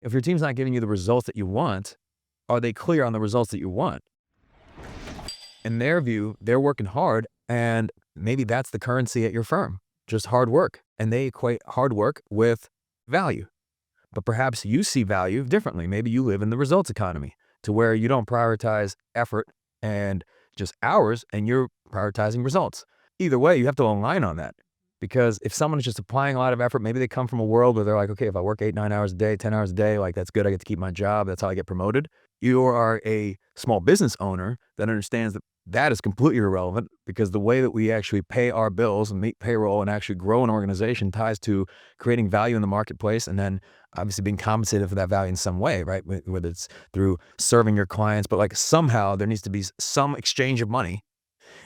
If your team's not giving you the results that you want, are they clear on the results that you want? In their view, they're working hard, and maybe that's the currency at your firm, just hard work. And they equate hard work with value. But perhaps you see value differently. Maybe you live in the results economy to where you don't prioritize effort and just hours, and you're prioritizing results. Either way, you have to align on that. Because if someone is just applying a lot of effort, maybe they come from a world where they're like, okay, if I work 8, 9 hours a day, 10 hours a day, like that's good. I get to keep my job. That's how I get promoted. You are a small business owner that understands that that is completely irrelevant, because the way that we actually pay our bills and meet payroll and actually grow an organization ties to creating value in the marketplace, and then obviously being compensated for that value in some way, right? Whether it's through serving your clients, but like somehow there needs to be some exchange of money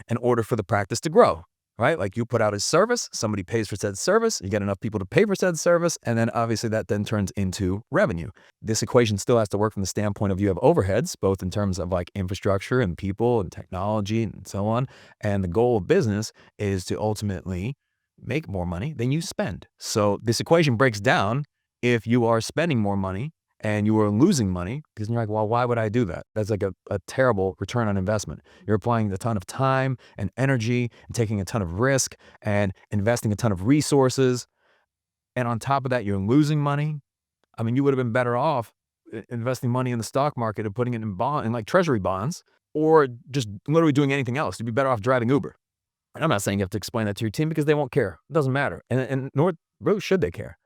in order for the practice to grow, right? Like you put out a service, somebody pays for said service, you get enough people to pay for said service, and then obviously that then turns into revenue. This equation still has to work from the standpoint of you have overheads, both in terms of like infrastructure and people and technology and so on. And the goal of business is to ultimately make more money than you spend. So this equation breaks down if you are spending more money and you are losing money, because you're like, well, why would I do that? That's like a terrible return on investment. You're applying a ton of time and energy and taking a ton of risk and investing a ton of resources. And on top of that, you're losing money. I mean, you would have been better off investing money in the stock market and putting it in like treasury bonds, or just literally doing anything else. You'd be better off driving Uber. And I'm not saying you have to explain that to your team, because they won't care. It doesn't matter. And nor really should they care.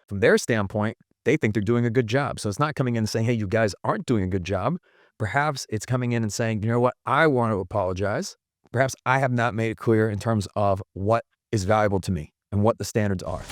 From their standpoint, they think they're doing a good job. So it's not coming in and saying, hey, you guys aren't doing a good job. Perhaps it's coming in and saying, you know what, I want to apologize. Perhaps I have not made it clear in terms of what is valuable to me and what the standards are.